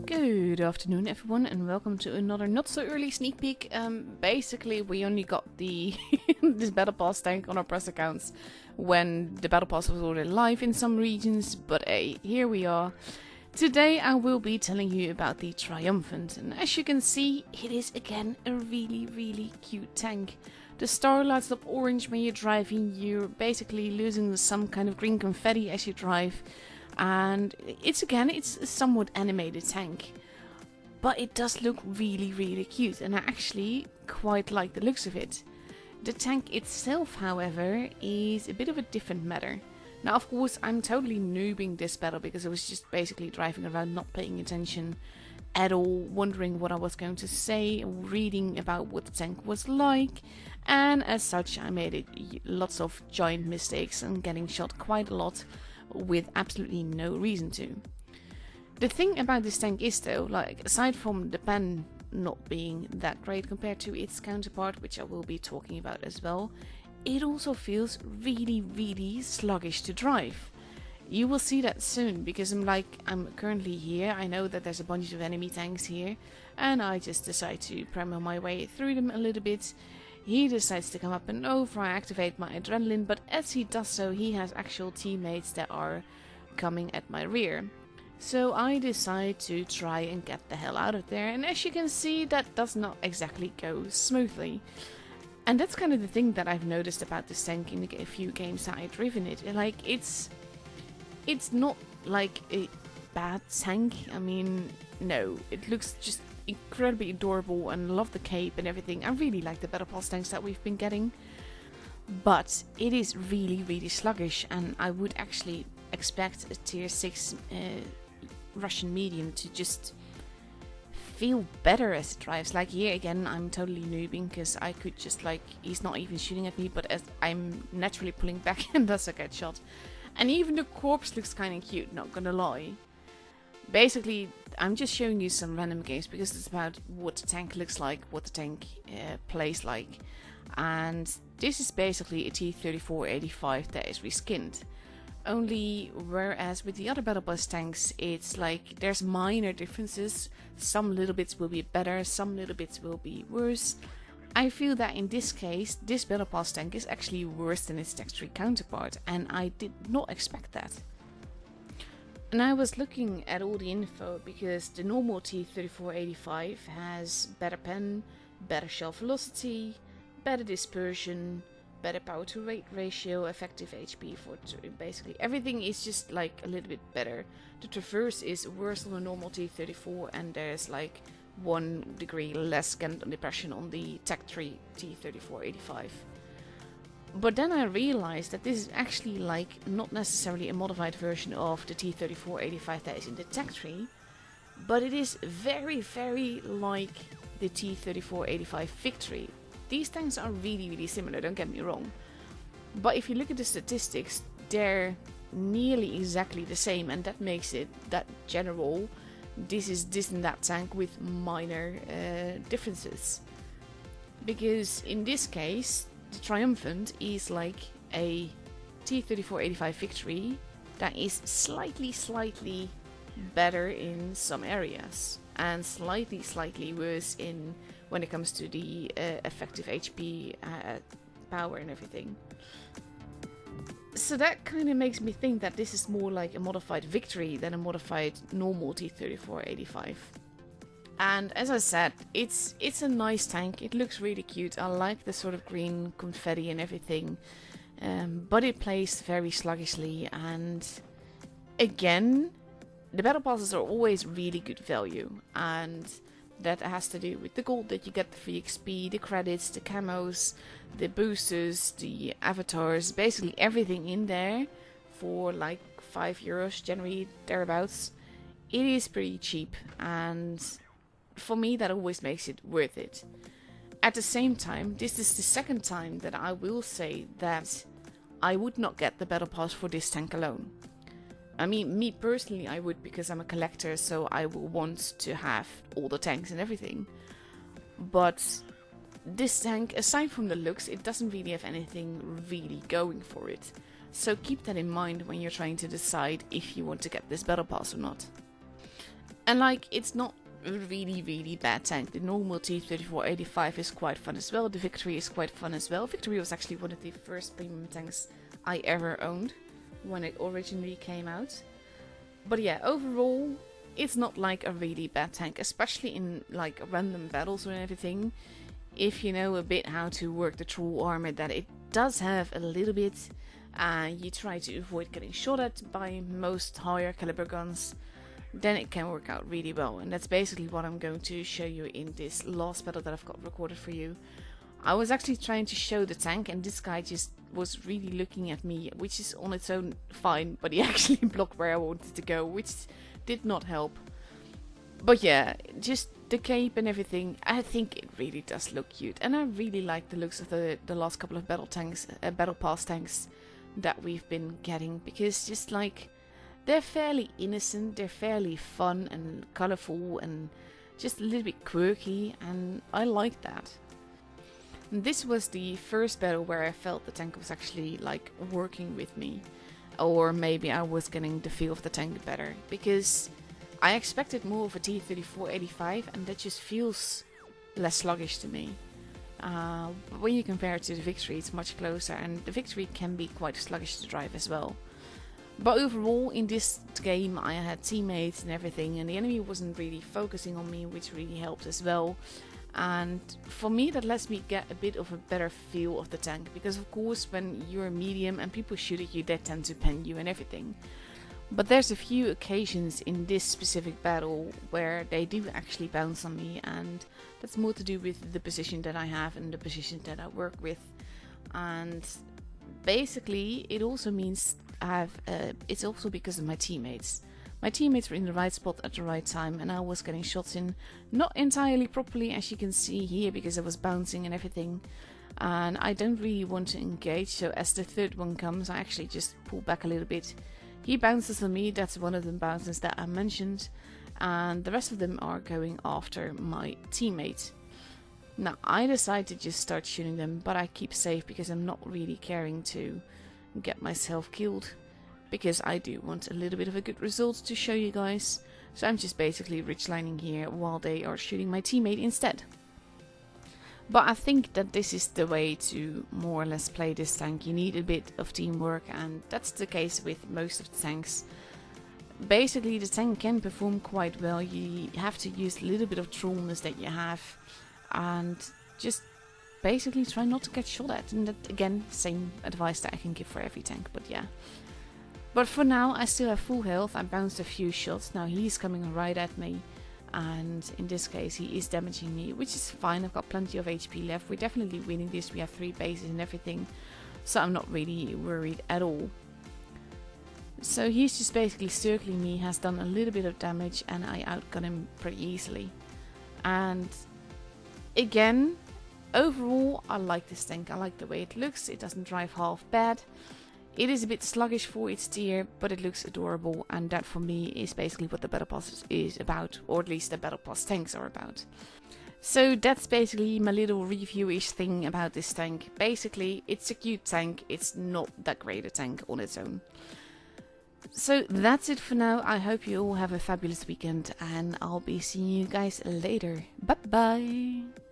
Good afternoon everyone and welcome to another not so early sneak peek. Basically we only got the this battle pass tank on our press accounts when the battle pass was already live in some regions, but hey, here we are. Today I will be telling you about the Triumphant, and as you can see it is again a really cute tank. The star lights up orange when you're driving, you're basically losing some kind of green confetti as you drive. And it's a somewhat animated tank, but it does look really cute, and I actually quite like the looks of it. The tank itself, however, is a bit of a different matter. Now, of course, I'm totally noobing this battle because I was just basically driving around, not paying attention at all, wondering what I was going to say, reading about what the tank was like, and as such, I made lots of giant mistakes and getting shot quite a lot with absolutely no reason to. The thing about this tank is though, like, aside from the pen not being that great compared to its counterpart, which I will be talking about as well, it also feels really sluggish to drive. You will see that soon because I'm currently here. I know that there's a bunch of enemy tanks here and I just decide to premo my way through them a little bit. He decides to come up and over, I activate my adrenaline, but as he does so, he has actual teammates that are coming at my rear. So I decide to try and get the hell out of there, and as you can see, that does not exactly go smoothly. And that's kind of the thing that I've noticed about this tank in a few games that I've driven it. Like, it's not like a bad tank. I mean, no, it looks just incredibly adorable and love the cape and everything. I really like the battle pass tanks that we've been getting, but it is really sluggish, and I would actually expect a tier 6 Russian medium to just feel better as it drives. Like, here again I'm totally noobing because I could just, like, he's not even shooting at me, but as I'm naturally pulling back and thus I get shot. And even the corpse looks kind of cute, not gonna lie. Basically, I'm just showing you some random games because it's about what the tank looks like, what the tank plays like. And this is basically a T-34-85 that is reskinned. Only whereas with the other battle pass tanks, it's like there's minor differences. Some little bits will be better, some little bits will be worse. I feel that in this case, this battle pass tank is actually worse than its tech tree counterpart, and I did not expect that. And I was looking at all the info because the normal T-34-85 has better pen, better shell velocity, better dispersion, better power to weight ratio, effective HP for basically everything is just like a little bit better. The traverse is worse on the normal T-34, and there's like 1 degree less Gendon depression on the tech tree T-34-85. But then I realized that this is actually like not necessarily a modified version of the T-34-85 that is in the tech tree, but it is very like the T-34-85 Victory. These tanks are really similar, don't get me wrong. But if you look at the statistics, they're nearly exactly the same, and that makes it that general. This is this and that tank with minor differences. Because in this case, the Triumphant is like a T-34-85 Victory that is slightly better in some areas, and slightly worse in when it comes to the effective HP, power and everything. So that kind of makes me think that this is more like a modified Victory than a modified normal T-34-85. And as I said, it's a nice tank, it looks really cute, I like the sort of green confetti and everything, but it plays very sluggishly, and again, the battle passes are always really good value, and that has to do with the gold that you get, the free XP, the credits, the camos, the boosters, the avatars, basically everything in there for like €5 generally, thereabouts. It is pretty cheap, and for me that always makes it worth it. At the same time, this is the second time that I will say that I would not get the battle pass for this tank alone. I mean, me personally I would, because I'm a collector, so I will want to have all the tanks and everything. But this tank, aside from the looks, it doesn't really have anything really going for it. So keep that in mind when you're trying to decide if you want to get this battle pass or not. And like, it's not a really bad tank. The normal T-34-85 is quite fun as well. The Victory is quite fun as well. Victory was actually one of the first premium tanks I ever owned when it originally came out. But yeah, overall, it's not like a really bad tank, especially in like random battles or everything. If you know a bit how to work the troll armor that it does have a little bit, you try to avoid getting shot at by most higher caliber guns, then it can work out really well. And that's basically what I'm going to show you in this last battle that I've got recorded for you. I was actually trying to show the tank and this guy just was really looking at me, which is on its own fine, but he actually blocked where I wanted to go, which did not help. But yeah, just the cape and everything, I think it really does look cute. And I really like the looks of the last couple of battle pass tanks that we've been getting, because just like, they're fairly innocent, they're fairly fun and colourful and just a little bit quirky, and I like that. And this was the first battle where I felt the tank was actually like working with me, or maybe I was getting the feel of the tank better, because I expected more of a T-34-85 and that just feels less sluggish to me. But when you compare it to the Victory, it's much closer, and the Victory can be quite sluggish to drive as well. But overall, in this game, I had teammates and everything, and the enemy wasn't really focusing on me, which really helped as well. And for me, that lets me get a bit of a better feel of the tank, because of course, when you're medium and people shoot at you, they tend to pen you and everything. But there's a few occasions in this specific battle where they do actually bounce on me, and that's more to do with the position that I have and the position that I work with. And basically, it also means it's also because of my teammates. My teammates were in the right spot at the right time, and I was getting shots in not entirely properly, as you can see here, because I was bouncing and everything. And I don't really want to engage, so as the third one comes, I actually just pull back a little bit. He bounces on me, that's one of the bounces that I mentioned, and the rest of them are going after my teammate. Now, I decide to just start shooting them, but I keep safe because I'm not really caring to get myself killed, because I do want a little bit of a good result to show you guys. So I'm just basically ridgelining here while they are shooting my teammate instead. But I think that this is the way to more or less play this tank. You need a bit of teamwork, and that's the case with most of the tanks. Basically, the tank can perform quite well. You have to use a little bit of trollness that you have, and just basically try not to get shot at. And that, again, same advice that I can give for every tank, but yeah. But for now, I still have full health. I bounced a few shots. Now he's coming right at me, and in this case he is damaging me, which is fine. I've got plenty of HP left. We're definitely winning this. We have 3 bases and everything, so I'm not really worried at all. So he's just basically circling me, has done a little bit of damage, and I outgun him pretty easily. And again, overall, I like this tank. I like the way it looks. It doesn't drive half bad. It is a bit sluggish for its tier, but it looks adorable, and that for me is basically what the Battle Pass is about, or at least the Battle Pass tanks are about. So that's basically my little review-ish thing about this tank. Basically, it's a cute tank. It's not that great a tank on its own. So that's it for now. I hope you all have a fabulous weekend, and I'll be seeing you guys later. Bye bye!